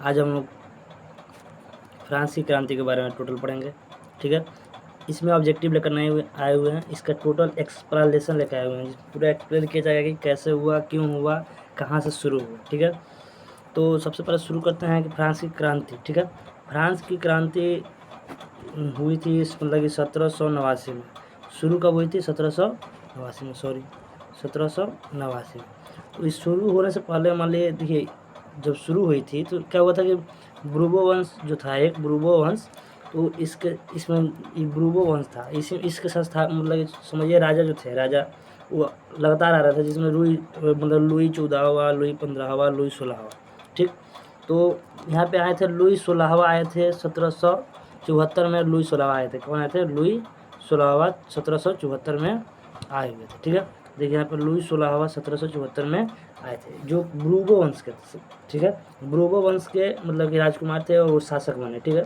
आज हम लोग फ्रांस की क्रांति के बारे में टोटल पढ़ेंगे, ठीक है। इसमें ऑब्जेक्टिव लेकर नहीं आए हुए हैं, इसका टोटल एक्सप्लेनेशन लेकर आए हुए हैं। पूरा एक्सप्लेन किया जाएगा कि कैसे हुआ, क्यों हुआ, कहाँ से शुरू हुआ, ठीक है। तो सबसे पहले शुरू करते हैं कि फ्रांस की क्रांति, ठीक है। फ्रांस की क्रांति हुई थी मतलब कि 1789 में। शुरू कब हुई थी? 1789 में, सॉरी 1789 में। तो इस शुरू होने से पहले मान लीजिए, देखिए जब शुरू हुई थी तो क्या हुआ था कि ब्रूबो वंश जो था, एक ब्रूबो वंश, तो इसमें ब्रूबो वंश था, इसके साथ था, मतलब समझिए राजा जो थे, राजा वो लगातार आ रहा था, जिसमें लुई 14वां, लुई 15वां, लुई 16वां, ठीक। तो यहाँ पे आए थे लुई 16वां, आए थे 1774 में। लुई 16वां आए थे, कौन आए थे? लुई 16वां 1774 में आए हुए थे, ठीक है। देखिए यहाँ पर लुई 16वां 1774 में आए थे, जो ब्रूबो वंश के थे, ठीक है। ब्रूबो वंश के मतलब कि राजकुमार थे और वो शासक बने, ठीक है,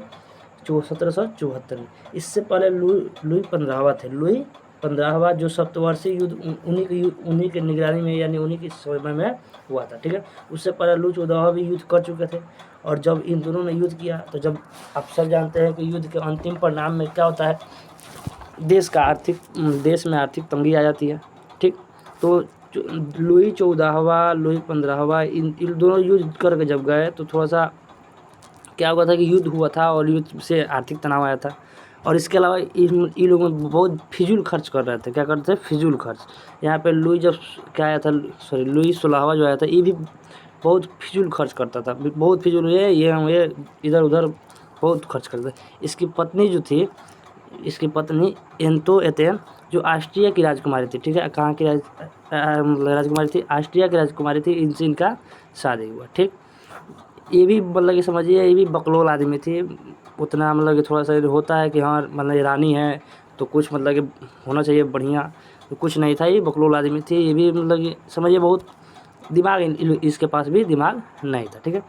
1774 में। इससे पहले लुई 15वां थे। लुई 15वां जो सप्तवर्षीय युद्ध उन्हीं के निगरानी में, यानी उन्हीं के समय में हुआ था, ठीक है। उससे पहले लुई 14वां भी युद्ध कर चुके थे। और जब इन दोनों ने युद्ध किया तो जब आप सब जानते हैं कि युद्ध के अंतिम परिणाम में क्या होता है, देश में आर्थिक तंगी आ जाती है, ठीक। तो लुई 14वां, लुई 15वां इन दोनों युद्ध करके जब गए तो थोड़ा सा क्या हुआ था कि युद्ध हुआ था और युद्ध से आर्थिक तनाव आया था। और इसके अलावा इन लोगों में बहुत फिजूल खर्च कर रहे थे। क्या करते थे? फिजूल खर्च। यहाँ पे लुई जब क्या आया था, सॉरी लुई 16वां जो आया था, ये भी बहुत फिजूल खर्च करता था, बहुत फिजूल, ये इधर उधर बहुत खर्च करता था। इसकी पत्नी जो थी, इसकी पत्नी एंतोएतेन, जो ऑस्ट्रिया की राजकुमारी थी, ठीक है। कहाँ की राजकुमारी थी? ऑस्ट्रिया की राजकुमारी थी। इनसे इनका शादी हुआ, ठीक। ये भी मतलब कि समझिए, ये भी बकलोल आदमी थी। उतना मतलब कि थोड़ा सा होता है कि हाँ मतलब रानी है तो कुछ मतलब कि होना चाहिए बढ़िया, तो कुछ नहीं था, ये बकलोल आदमी थी। ये भी मतलब कि समझिए बहुत दिमाग इसके पास भी दिमाग नहीं था, ठीक है।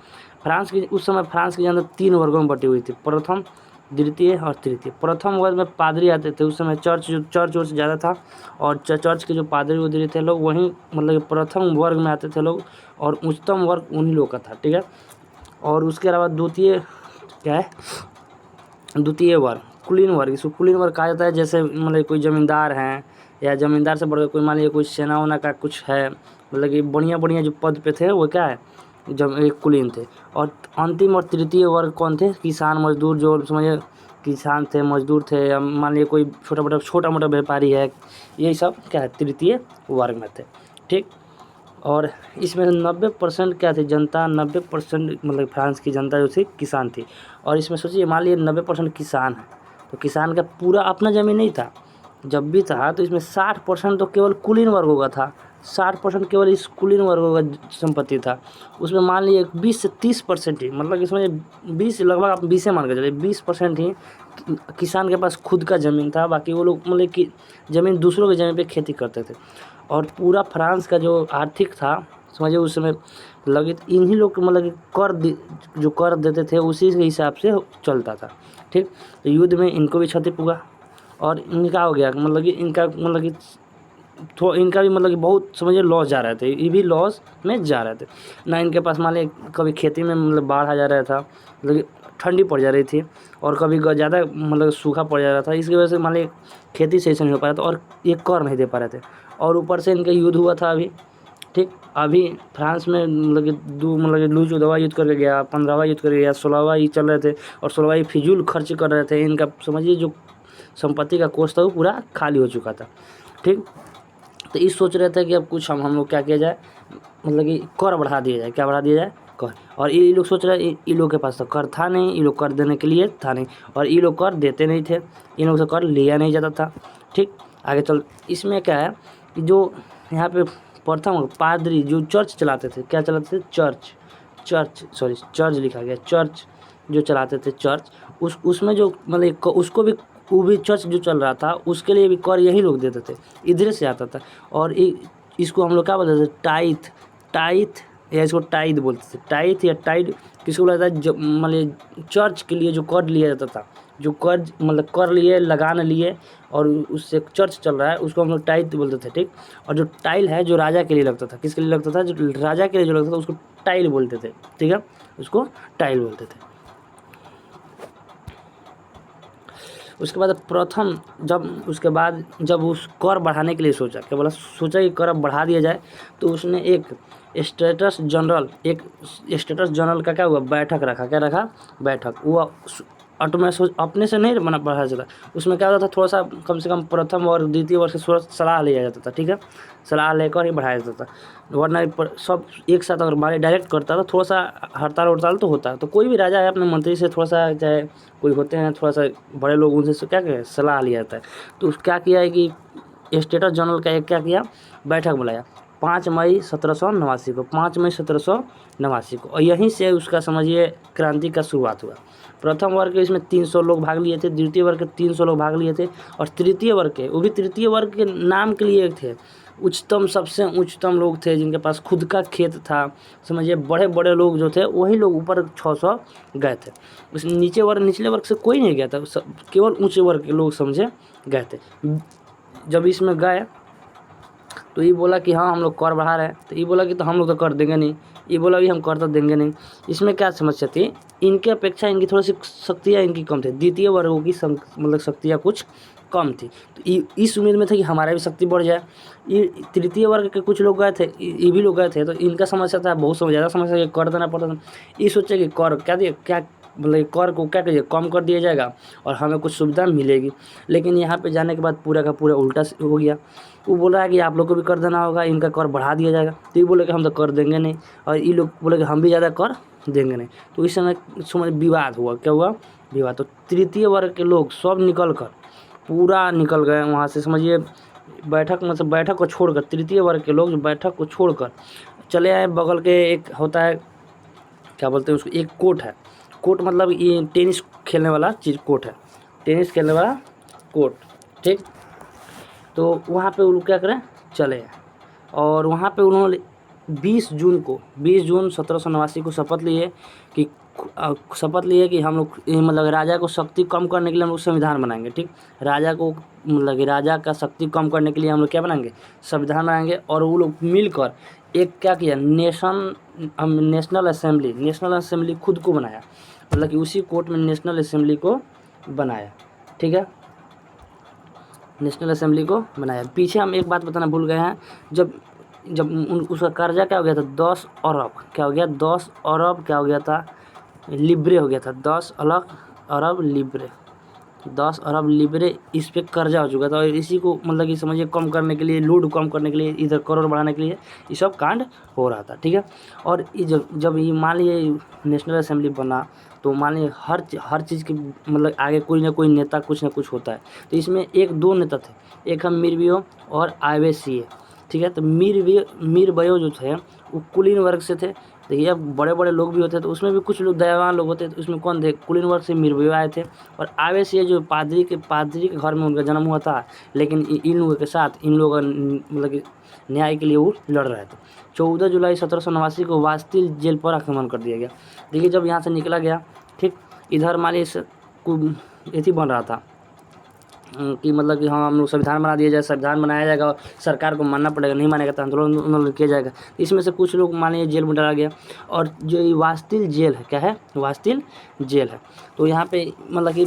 उस समय फ्रांस की जनता 3 वर्गों में बटी हुई थी, प्रथम, द्वितीय और तृतीय। प्रथम वर्ग में पादरी आते थे। उस समय चर्च वर्च ज़्यादा था, और चर्च के जो पादरी उदरी थे लोग, वहीं मतलब कि प्रथम वर्ग में आते थे लोग, और उच्चतम वर्ग उन्हीं लोग का था, ठीक है। और उसके अलावा द्वितीय क्या है? द्वितीय वर्ग, कुलीन वर्ग। इसको कुलीन वर्ग कहा जाता है। जैसे मतलब कोई ज़मींदार हैं, या ज़मींदार से बढ़कर कोई मान लीजिए कोई सेना उना का कुछ है, मतलब कि बढ़िया जो पद पे थे वो क्या है? जब एक कुलीन थे। और अंतिम और तृतीय वर्ग कौन थे? किसान मजदूर, जो समझिए किसान थे, मजदूर थे, या मान लीजिए कोई छोटा मोटा व्यापारी है, यही सब क्या है? तृतीय वर्ग में थे, ठीक। और इसमें 90% क्या थी? जनता 90% मतलब फ्रांस की जनता जो थी किसान थी। और इसमें सोचिए, मान लीजिए 90% किसान है, तो किसान का पूरा अपना ज़मीन नहीं था। जब भी था तो इसमें 60% तो केवल कुलीन वर्गों का था। 60% केवल इस कुलीन वर्गों का संपत्ति था। उसमें मान लीजिए 20 से 30% ही, मतलब इसमें 20 लगभग आप 20 मान के चलिए, 20% ही किसान के पास खुद का ज़मीन था। बाकी वो लोग मतलब कि ज़मीन, दूसरों की ज़मीन पे खेती करते थे। और पूरा फ्रांस का जो आर्थिक था, समझिए उस समय लगे इन्हीं लोग मतलब कि जो कर देते थे उसी के हिसाब से चलता था, ठीक। तो युद्ध में इनको भी क्षति पुगा, और इनका हो गया मतलब कि इनका भी मतलब कि बहुत समझिए लॉस जा रहे थे। ये भी लॉस में जा रहे थे ना। इनके पास मान लीजिए कभी खेती में मतलब बाढ़ आ जा रहा था, मतलब कि ठंडी पड़ जा रही थी, और कभी ज़्यादा मतलब सूखा पड़ जा रहा था। इसकी वजह से मान लीजिए खेती सही से नहीं हो पा रहा था, और ये कर नहीं दे पा रहे थे। और ऊपर से इनका युद्ध हुआ था अभी, ठीक। अभी फ्रांस में मतलब कि लुई 14वां युद्ध करके गया, 15वां युद्ध करके गया, 16वां ये चल रहे थे, और 16वां ये फिजूल खर्च कर रहे थे। इनका समझिए जो संपत्ति का कोष था वो पूरा खाली हो चुका था, ठीक। तो ये सोच रहे थे कि अब कुछ हम लोग क्या किया जाए, मतलब कि कर बढ़ा दिया जाए। क्या बढ़ा दिया जाए? कर। और ये लोग सोच रहे, ये लोग के पास तो कर था नहीं, ये लोग कर देने के लिए था नहीं, और ये लोग कर देते नहीं थे, इन लोग से कर लिया नहीं जाता था, ठीक। आगे चल, इसमें क्या है कि जो यहाँ पे प्रथम पादरी जो चर्च चलाते थे, क्या चलाते थे? चर्च लिखा गया, चर्च जो चलाते थे, चर्च, उसमें जो मतलब उसको भी, वो भी चर्च जो चल रहा था उसके लिए भी कर यही लोग देते थे, इधर से आता था। और इसको हम लोग क्या बोलते थे? टाइथ, या इसको टाइद बोलते थे। टाइथ या टाइड किसको बोला जाता है? मतलब चर्च के लिए जो कर लिया जाता था, जो कर्ज मतलब कर लिए, लगान लिए और उससे चर्च चल रहा है, उसको हम लोग टाइल बोलते थे, ठीक। और जो टाइल है जो राजा के लिए लगता था, किसके लिए लगता था, जो राजा के लिए जो लगता था उसको टाइल बोलते थे, ठीक है, उसको टाइल बोलते थे। उसके बाद प्रथम उसके बाद जब उस कर बढ़ाने के लिए सोचा, क्या बोला, सोचा कि कर अब बढ़ा दिया जाए, तो उसने एक स्टेटस जनरल का क्या हुआ, बैठक रखा, क्या रखा, बैठक। वो अपने से नहीं बढ़ाया जाता, उसमें क्या होता था, थोड़ा सा कम से कम प्रथम और द्वितीय वर्ष से सलाह लिया जाता था, ठीक है, सलाह लेकर ही बढ़ाया जाता था, वरना सब एक साथ अगर मारे डायरेक्ट करता था, थोड़ा सा हड़ताल तो होता है। तो कोई भी राजा है अपने मंत्री से थोड़ा सा, चाहे कोई होते हैं थोड़ा सा बड़े लोग, उनसे क्या कहें, सलाह लिया जाता है। तो क्या किया है कि स्टेटस जनरल का एक क्या किया, बैठक बुलाया 5 मई 1789 को, 5 मई 1789 को, और यहीं से उसका समझिए क्रांति का शुरुआत हुआ। प्रथम वर्ग के इसमें 300 लोग भाग लिए थे, द्वितीय वर्ग के 300 लोग भाग लिए थे, और तृतीय वर्ग के, वो भी तृतीय वर्ग के नाम के लिए थे, उच्चतम, सबसे उच्चतम लोग थे जिनके पास खुद का खेत था, समझिए बड़े बड़े लोग जो थे वही लोग ऊपर 600 गए थे। उस निचले वर्ग से कोई नहीं गया था, केवल ऊंचे वर्ग के लोग समझे गए थे। जब इसमें गए तो ये बोला कि हाँ हम लोग कर बढ़ा रहे हैं, तो ये बोला कि तो हम लोग तो कर देंगे नहीं, ये बोला कि हम कर तो देंगे नहीं। इसमें क्या समस्या थी, इनके अपेक्षा इनकी थोड़ी सी शक्तियाँ इनकी कम थी, द्वितीय वर्गों की मतलब शक्तियाँ कुछ कम थी, तो इस उम्मीद में था कि हमारा भी शक्ति बढ़ जाए। ये तृतीय वर्ग के कुछ लोग गए थे, ये भी लोग गए थे, तो इनका समस्या था, बहुत ज़्यादा समस्या कि कर देना पड़ता था। ये सोचे कि कर क्या मतलब कर को क्या करिए, कम कर दिया जाएगा और हमें कुछ सुविधा मिलेगी। लेकिन यहाँ पे जाने के बाद पूरा का पूरा उल्टा हो गया। वो बोल रहा है कि आप लोग को भी कर देना होगा, इनका कर बढ़ा दिया जाएगा, तो ये बोले कि हम तो कर देंगे नहीं, और ये लोग बोले कि हम भी ज़्यादा कर देंगे नहीं। तो इस समय समझ विवाद हुआ, क्या हुआ, विवाद। तो तृतीय वर्ग के लोग सब पूरा निकल गए वहाँ से, समझिए बैठक, मतलब बैठक को छोड़कर, तृतीय वर्ग के लोग जो बैठक को छोड़कर चले आए बगल के, एक होता है क्या बोलते हैं उसको, एक कोर्ट है, कोर्ट मतलब ये टेनिस खेलने वाला चीज़, कोर्ट है, टेनिस खेलने वाला कोर्ट, ठीक। तो वहाँ पे वो लोग क्या करें, चले, और वहाँ पे उन्होंने 20 जून 1789 को शपथ लिए कि हम लोग मतलब राजा को शक्ति कम करने के लिए हम लोग संविधान बनाएंगे, ठीक। राजा को मतलब कि राजा का शक्ति कम करने के लिए हम लोग क्या बनाएंगे, संविधान बनाएंगे। और वो लोग मिलकर एक क्या किया, नेशनल असेंबली खुद को बनाया, मतलब कि उसी कोर्ट में नेशनल असेंबली को बनाया, ठीक है, नेशनल असेंबली को बनाया। पीछे हम एक बात बताना भूल गए हैं, जब उसका कर्जा क्या हो गया था, 10 अरब, क्या हो गया, 10 अरब क्या हो गया था, लिब्रे हो गया था, 10 अरब लिब्रे इस पे कर्जा हो चुका था। और इसी को मतलब कि समझिए कम करने के लिए, लोड कम करने के लिए, इधर करोड़ बढ़ाने के लिए ये सब कांड हो रहा था, ठीक है। और जब ये मान लिए नेशनल असेंबली बना, तो मान लीजिए हर चीज़ की मतलब आगे कोई ना कोई नेता कुछ ना कुछ होता है। तो इसमें 1-2 नेता थे, एक हम मीरबियो और आइवेसीए, ठीक है। तो मीरबयो जो थे वो कुलीन वर्ग से थे। देखिए अब बड़े बड़े लोग भी होते हैं तो उसमें भी कुछ लोग दयावान लोग होते हैं, तो उसमें कौन थे, कुलीन वर्ग से मीरबयो आए थे। और आइवेसीए जो पादरी के घर में उनका जन्म हुआ था, लेकिन इन लोगों के साथ इन लोगों का मतलब कि न्याय के लिए वो लड़ रहे थे। 14 जुलाई 1789 को वास्तिल जेल पर आक्रमण कर दिया गया। देखिए जब यहाँ से निकला गया, ठीक, इधर मान लीजिए एथी बन रहा था कि मतलब कि हाँ हम लोग संविधान बना दिया जाए, संविधान बनाया जाएगा और सरकार को मानना पड़ेगा, नहीं मानेगा तो आंदोलन किया जाएगा। इसमें से कुछ लोग मानिए जेल में डाला गया। और जो ये वास्तिल जेल है, क्या है, वास्तिल जेल है, तो यहाँ पे मतलब कि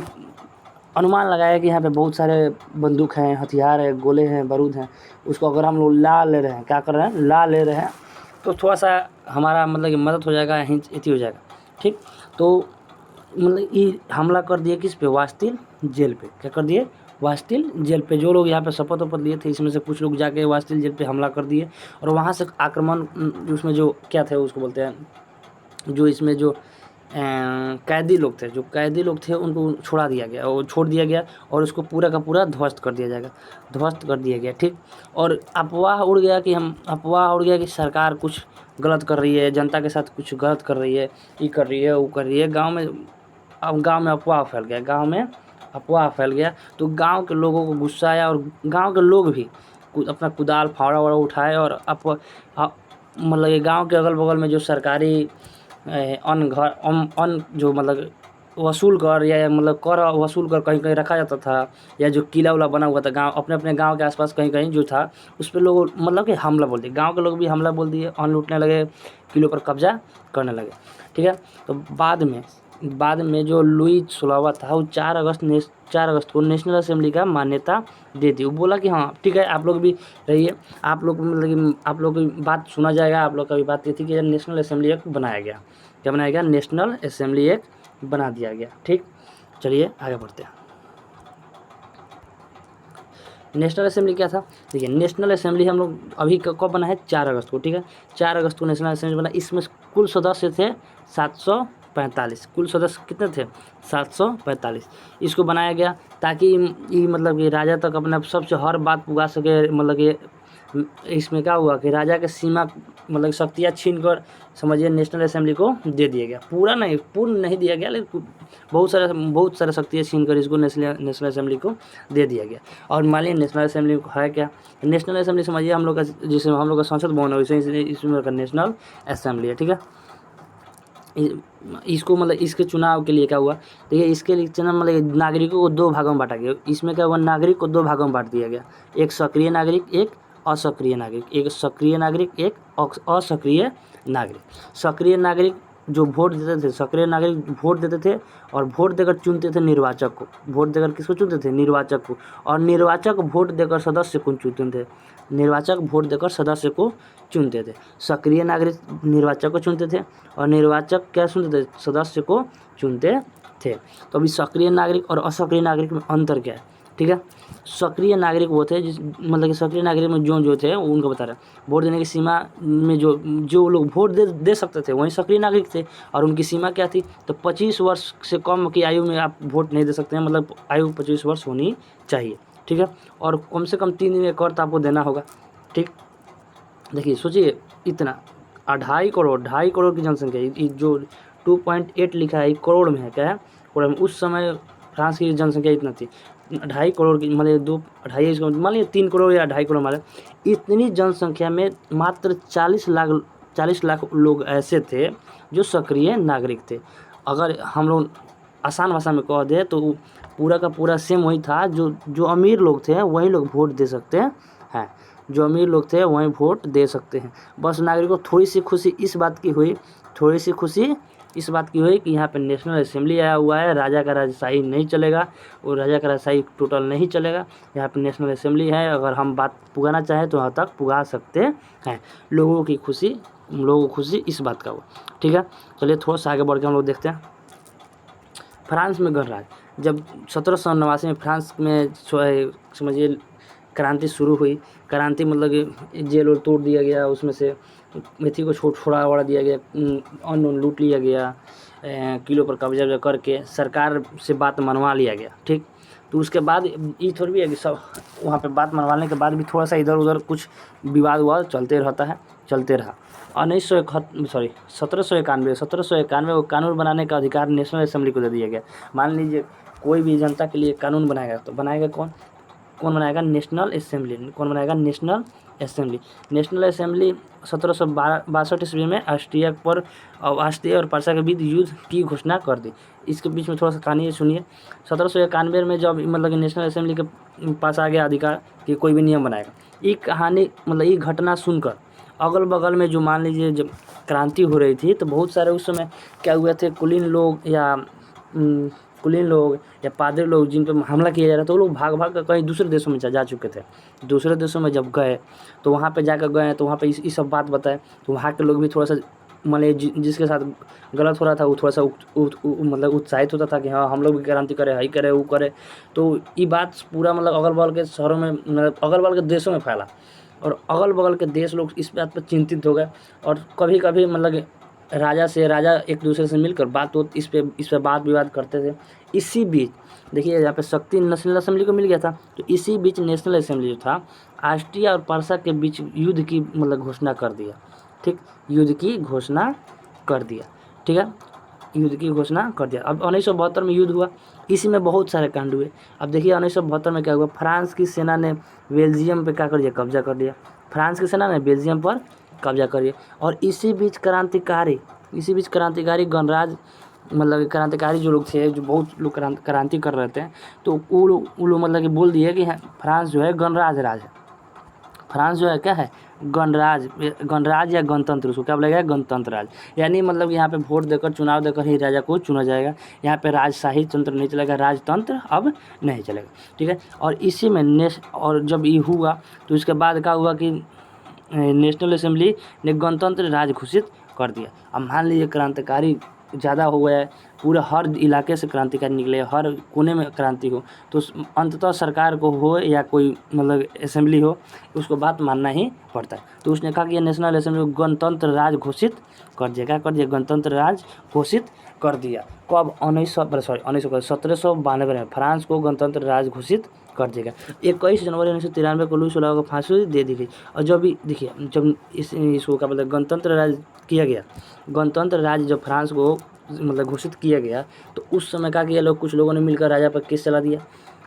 अनुमान लगाया कि यहाँ पे बहुत सारे बंदूक हैं, हथियार है, गोले हैं, बारूद हैं। उसको अगर हम लोग ला ले रहे हैं, क्या कर रहे हैं, ला ले रहे हैं, तो थोड़ा सा हमारा मतलब कि मदद हो जाएगा, हिंच हो जाएगा, ठीक। तो मतलब ये हमला कर दिए किस पे, वास्तिल जेल पे, क्या कर दिए, वास्तिल जेल पे। जो लोग यहाँ पे शपथ वपथ लिए थे इसमें से कुछ लोग जाके वास्तिल जेल पे हमला कर दिए, और वहाँ से आक्रमण, उसमें जो क्या थे उसको बोलते हैं, जो इसमें जो कैदी लोग थे उनको छोड़ दिया गया और उसको पूरा का पूरा ध्वस्त कर दिया गया, ठीक। और अफवाह उड़ गया कि सरकार कुछ गलत कर रही है, जनता के साथ कुछ गलत कर रही है, ये कर रही है, वो कर रही है। गांव में अफवाह फैल गया, तो गांव के लोगों को गुस्सा आया, और गांव के लोग भी अपना कुदाल फावड़ा वाड़ा उठाए, और मतलब ये गांव के अगल बगल में जो सरकारी अन्न जो मतलब वसूल कर या मतलब कर वसूल कर कहीं कहीं रखा जाता था, या जो किला उला बना हुआ था गांव अपने अपने गांव के आसपास कहीं कहीं जो था उस पर लोग मतलब कि हमला बोल दिए, गांव के लोग भी हमला बोल दिए और लूटने लगे, किलों पर कब्जा करने लगे। ठीक है, तो बाद में जो लुई 16वां था वो 4 अगस्त को नेशनल असेंबली का मान्यता दे दी। वो बोला कि हाँ ठीक है आप लोग भी रहिए, आप लोग मतलब कि आप लोग की बात सुना जाएगा। आप लोग का भी बात ये थी कि नेशनल असेंबली एक्ट बनाया गया। क्या बनाया गया? नेशनल असेंबली एक्ट बना दिया गया। ठीक, चलिए आगे बढ़ते हैं। नेशनल असेंबली क्या था? देखिए नेशनल असेंबली हम लोग अभी कब बना है? 4 अगस्त को। ठीक है, 4 अगस्त को नेशनल असेंबली बना। इसमें कुल सदस्य थे 745। कुल सदस्य कितने थे? 745। इसको बनाया गया ताकि ये मतलब कि राजा तक अपना सबसे हर बात पुगा सके। मतलब कि इसमें क्या हुआ कि राजा के सीमा मतलब शक्तियाँ छीन कर समझिए नेशनल असेंबली को दे दिया गया। पूर्ण नहीं दिया गया, लेकिन बहुत सारा शक्तियाँ छीन कर इसको नेशनल असेंबली को दे दिया गया। और मान लीजिए नेशनल असेंबली है क्या? नेशनल असेंबली समझिए हम लोग का, जिसमें हम लोग का संसद भवन है वैसे इसमें का नेशनल असेंबली है। ठीक है, इसको मतलब इसके चुनाव के लिए क्या हुआ? देखिए इसके लिए चुनाव मतलब नागरिकों को 2 भागों में बांटा गया। इसमें क्या हुआ? नागरिक को 2 भागों में बांट दिया गया, एक सक्रिय नागरिक, एक असक्रिय नागरिक। एक सक्रिय नागरिक, एक असक्रिय नागरिक। सक्रिय नागरिक जो वोट देते थे, सक्रिय नागरिक वोट देते थे और वोट देकर चुनते थे निर्वाचक को। वोट देकर किसको चुनते थे? निर्वाचक को। और निर्वाचक वोट देकर सदस्य को चुनते थे। निर्वाचक वोट देकर सदस्य को चुनते थे। सक्रिय नागरिक निर्वाचक को चुनते थे और निर्वाचक क्या चुनते थे? सदस्य को चुनते थे। तो अभी सक्रिय नागरिक और असक्रिय नागरिक में अंतर क्या है? ठीक है, सक्रिय नागरिक वो थे जिस मतलब कि सक्रिय नागरिक में जो थे उनको बता रहे हैं। वोट देने की सीमा में जो लोग वोट दे सकते थे वही सक्रिय नागरिक थे। और उनकी सीमा क्या थी? तो 25 वर्ष से कम की आयु में आप वोट नहीं दे सकते हैं, मतलब आयु 25 वर्ष होनी चाहिए। ठीक है, और कम से कम 3 दिन का कर तो आपको देना होगा। ठीक, देखिए सोचिए इतना 2.5 करोड़ की जनसंख्या, जो 2.8 लिखा है करोड़ में है, क्या है? करोड़ में। उस समय फ्रांस की जनसंख्या इतना थी 2.5 करोड़ की, मतलब 2.5 मान लीजिए 3 करोड़ या 2.5 करोड़ मान। इतनी जनसंख्या में मात्र 40 लाख लोग ऐसे थे जो सक्रिय नागरिक थे। अगर हम लोग आसान भाषा में कह दें तो पूरा का पूरा सेम वही था। जो अमीर लोग थे वही लोग वोट दे सकते हैं। जो अमीर लोग थे वहीं वोट दे सकते हैं। बस नागरिकों को थोड़ी सी खुशी इस बात की हुई कि यहाँ पे नेशनल असेंबली आया हुआ है, राजा का राजशाही नहीं चलेगा, और राजा का राजशाही टोटल नहीं चलेगा। यहाँ पे नेशनल असेंबली है, अगर हम बात पुगाना चाहें तो वहाँ तक पुगा सकते हैं। लोगों की खुशी इस बात का हुआ। ठीक है, चलिए थोड़ा सा आगे बढ़ के हम लोग देखते हैं। फ्रांस में गणराज्य, जब 1789 में फ्रांस में समझिए क्रांति शुरू हुई। क्रांति मतलब कि जेल और तोड़ दिया गया, उसमें से मेथी को छोड़ा दिया गया, अन्न लूट लिया गया, किलों पर कब्जा करके सरकार से बात मनवा लिया गया। ठीक, तो उसके बाद ये थोड़ी भी है कि सब वहाँ पे बात मनवाने के बाद भी थोड़ा सा इधर उधर कुछ विवाद चलते रहा। 1791 को कानून बनाने का अधिकार नेशनल असेंबली को दे दिया गया। मान लीजिए कोई भी जनता के लिए कानून बनाएगा तो बनाएगा कौन बनाएगा? National assembly. कौन बनाएगा? National assembly. नेशनल असेंबली 1762 ईस्वी में ऑस्ट्रिया और पर्सा के बीच युद्ध की घोषणा कर दी। इसके बीच में थोड़ा सा कहानी सुनिए। 1791 में जब मतलब कि नेशनल असेंबली के पास आ गया अधिकार कि कोई भी नियम बनाएगा, ये कहानी मतलब ये घटना सुनकर अगल बगल में जो मान लीजिए जब क्रांति हो रही थी तो बहुत सारे उस समय क्या हुए थे, कुलीन लोग या पादरी लोग जिन पर हमला किया जा रहा था, वो लोग भाग कर कहीं दूसरे देशों में जा चुके थे। दूसरे देशों में जब गए तो वहाँ पे जाकर गए तो वहाँ पे ये सब बात बताए, तो वहाँ के लोग भी थोड़ा सा मतलब जिसके साथ गलत हो रहा था वो थोड़ा सा मतलब उत्साहित होता था कि हाँ हम लोग भी क्रांति करें, हई करें, वो करें। तो ये बात पूरा मतलब अगल बगल के शहरों में, मतलब अगल बगल के देशों में फैला, और अगल बगल के देश लोग इस बात पर चिंतित हो गए। और कभी कभी मतलब राजा एक दूसरे से मिलकर इस पे बात विवाद करते थे। इसी बीच देखिए यहाँ पे शक्ति नेशनल असेंबली को मिल गया था, तो इसी बीच नेशनल असेंबली जो था ऑस्ट्रिया और पर्सा के बीच युद्ध की मतलब घोषणा कर दिया। ठीक, युद्ध की घोषणा कर दिया। ठीक है, युद्ध की घोषणा कर दिया। अब 1972 में युद्ध हुआ, इसी में बहुत सारे कांड हुए। अब देखिए 1972 में क्या हुआ, फ्रांस की सेना ने बेल्जियम पे क्या कर दिया? कब्जा कर दिया। फ्रांस की सेना ने बेल्जियम पर कब्जा कर दिया। और इसी बीच क्रांतिकारी गणराज्य मतलब क्रांतिकारी जो लोग थे, जो बहुत लोग क्रांति कर रहे थे, तो वो लोग मतलब कि बोल दिए कि फ्रांस जो है गणराज राज है। फ्रांस जो है क्या है, गणराज या गणतंत्र, उसको क्या बोला गया, गणतंत्र राज। यानी मतलब यहाँ पे वोट देकर, चुनाव देकर ही राजा को चुना जाएगा। यहाँ पे राजशाही तंत्र नहीं चलेगा, राजतंत्र अब नहीं चलेगा, ठीक है। और इसी में और जब ये हुआ तो इसके बाद क्या हुआ कि नेशनल असेंबली ने गणतंत्र राज घोषित कर दिया। अब मान लीजिए क्रांतिकारी ज़्यादा हो गया है, पूरे हर इलाके से क्रांतिकारी निकले, हर कोने में क्रांति हो, तो अंततः सरकार को हो या कोई मतलब असेंबली हो, उसको बात मानना ही पड़ता है। तो उसने कहा कि ये नेशनल असेंबली गणतंत्र राज घोषित कर दिया। क्या कर दिया, गणतंत्र राज घोषित कर दिया। कब, 1792 में फ्रांस को गणतंत्र राज घोषित कर देगा। 21 जनवरी 1993 को लुई सोलह को फांसी दे दी गई। और जब भी देखिए, जब इसको क्या मतलब गणतंत्र राज किया गया, गणतंत्र राज जब फ्रांस को मतलब घोषित किया गया, तो उस समय क्या किया लोग, कुछ लोगों ने मिलकर राजा पर केस चला दिया,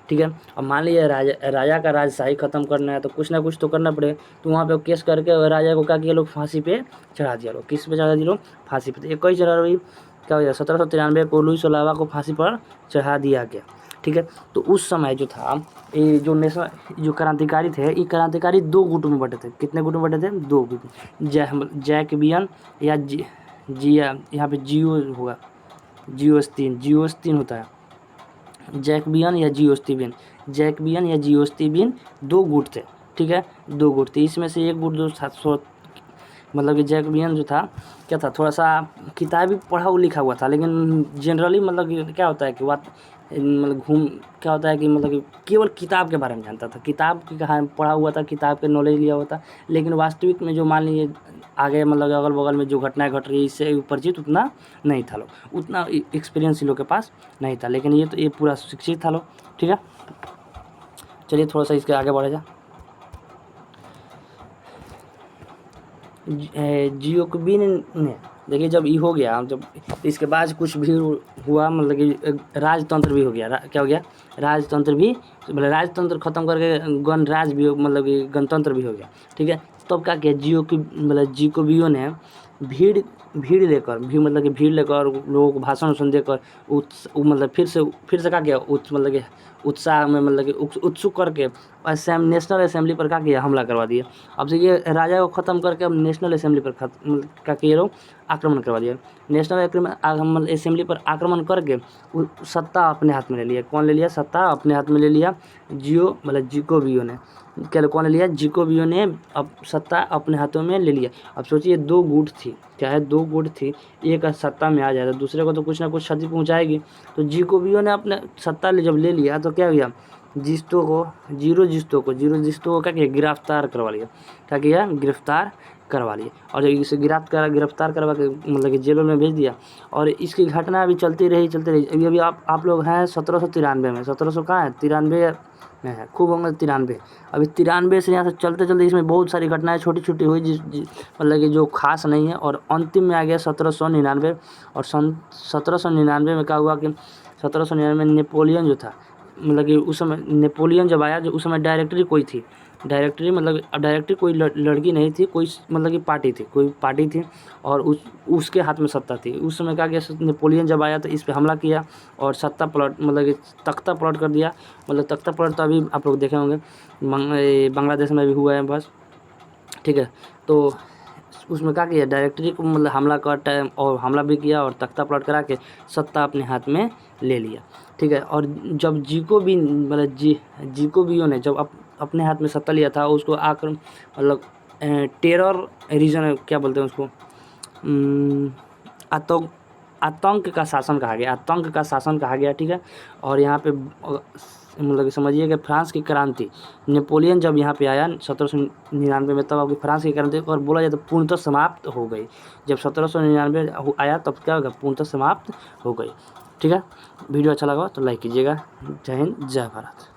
ठीक है। अब मान लीजिए राजा का राजशाही खत्म करना है तो कुछ ना कुछ तो करना पड़ेगा। तो वहाँ पे केस करके राजा को क्या किया लोग, फांसी पे चढ़ा दिया लोग। किस पे चढ़ा दिया लोग, फांसी पे। 21 जनवरी क्या हो गया, 1793 को लुई सोलह को फांसी पर चढ़ा दिया गया, ठीक है। तो उस समय जो था, ये जो नेशनल जो क्रांतिकारी थे, ये क्रांतिकारी दो गुट में बटे थे। कितने गुट में बटे थे, दो गुट। जैकबियन या यहाँ पे जियो होगा, जियोस्तीन होता है। जैकबियन या जियोस्तीबियन दो गुट थे, ठीक है, दो गुट थे। इसमें से एक गुट जो मतलब कि जैकबियन जो था, क्या था, थोड़ा सा किताबी पढ़ा लिखा हुआ था, लेकिन जनरली मतलब कि क्या होता है कि मतलब क्या होता है कि मतलब कि केवल किताब के बारे में जानता था, किताब की कहानी पढ़ा हुआ था, किताब के नॉलेज लिया हुआ था। लेकिन वास्तविक में जो मान लीजिए आगे मतलब अगल बगल में जो घटनाएं घट रही है, इससे परिचित उतना नहीं था लोग, उतना एक्सपीरियंस लोग के पास नहीं था। लेकिन ये पूरा शिक्षित था लोग, ठीक है। चलिए थोड़ा सा इसके आगे बढ़े जा। जियोकबिन ने देखिए, जब ये हो गया, जब इसके बाद कुछ भी हुआ, मतलब कि राजतंत्र भी हो गया। क्या हो गया, राजतंत्र भी, मतलब राजतंत्र खत्म करके गणराज भी, मतलब कि गणतंत्र भी हो गया, ठीक है। तब क्या किया, जियोकबियों ने भीड़ लेकर लोगों को भाषण देकर मतलब फिर से क्या किया, मतलब कि उत्साह में, मतलब कि उत्सुक करके नेशनल असेंबली पर क्या किया, हमला करवा दिया। अब देखिए, राजा को ख़त्म करके अब नेशनल असेंबली पर क्या किए लोग, आक्रमण करवा दिया। नेशनल असेंबली पर आक्रमण करके सत्ता अपने हाथ में ले लिया। कौन ले लिया, सत्ता अपने हाथ में ले लिया, जिकोबियो ने। कौन ले लिया, जिकोबियो ने अब सत्ता अपने हाथों में ले लिया। अब सोचिए, दो गुट थी, क्या है, दो गुट थी, एक सत्ता में आ जाए तो दूसरे को तो कुछ ना कुछ क्षति पहुंचाएगी। तो जिकोबियो ने अपने सत्ता जब ले लिया तो क्या हुआ, जीरो जिस्तो को क्या किया, गिरफ्तार करवा लिया। क्या किया, गिरफ्तार करवा लिए। और जब इसे गिरफ्तार करवा के मतलब कि जेलों में भेज दिया। और इसकी घटना अभी चलती रही। अभी आप लोग हैं 1793 में, 1700 कहाँ है, 93 में है, खूब होंगे 93। अभी 93 से यहाँ से चलते इसमें बहुत सारी घटनाएं छोटी छोटी हुई, मतलब कि जो खास नहीं है। और अंतिम में आ गया 1799। और 1799 में क्या हुआ कि 1799 में नेपोलियन जो था, मतलब कि उस समय नेपोलियन जब आया, जो उस समय डायरेक्टरी कोई थी, डायरेक्टरी कोई लड़की नहीं थी, कोई मतलब कि पार्टी थी और उसके हाथ में सत्ता थी। उस समय क्या किया, नेपोलियन जब आया तो इस पे हमला किया और सत्ता पलट, मतलब कि तख्ता पलट कर दिया। मतलब तख्ता पलट तो अभी आप लोग देखे होंगे, बांग्लादेश में भी हुआ है बस, ठीक है। तो उसमें क्या किया, डायरेक्टरी को मतलब हमला कर और हमला भी किया और तख्ता पलट करा के सत्ता अपने हाथ में ले लिया, ठीक है। और जब जिकोबियो ने जब अपने हाथ में सत्ता लिया था, उसको मतलब टेरर रीजन क्या बोलते हैं उसको, आतंक का शासन कहा गया, ठीक है। और यहाँ पे मतलब कि समझिए कि फ्रांस की क्रांति, नेपोलियन जब यहाँ पे आया 1799 में, तब आपकी फ्रांस की क्रांति और बोला जाए तो पूर्णतः समाप्त हो गई। जब 1799 आया तब क्या होगा, पूर्णतः समाप्त हो गई, ठीक है। वीडियो अच्छा लगा तो लाइक कीजिएगा। जय हिंद, जय भारत।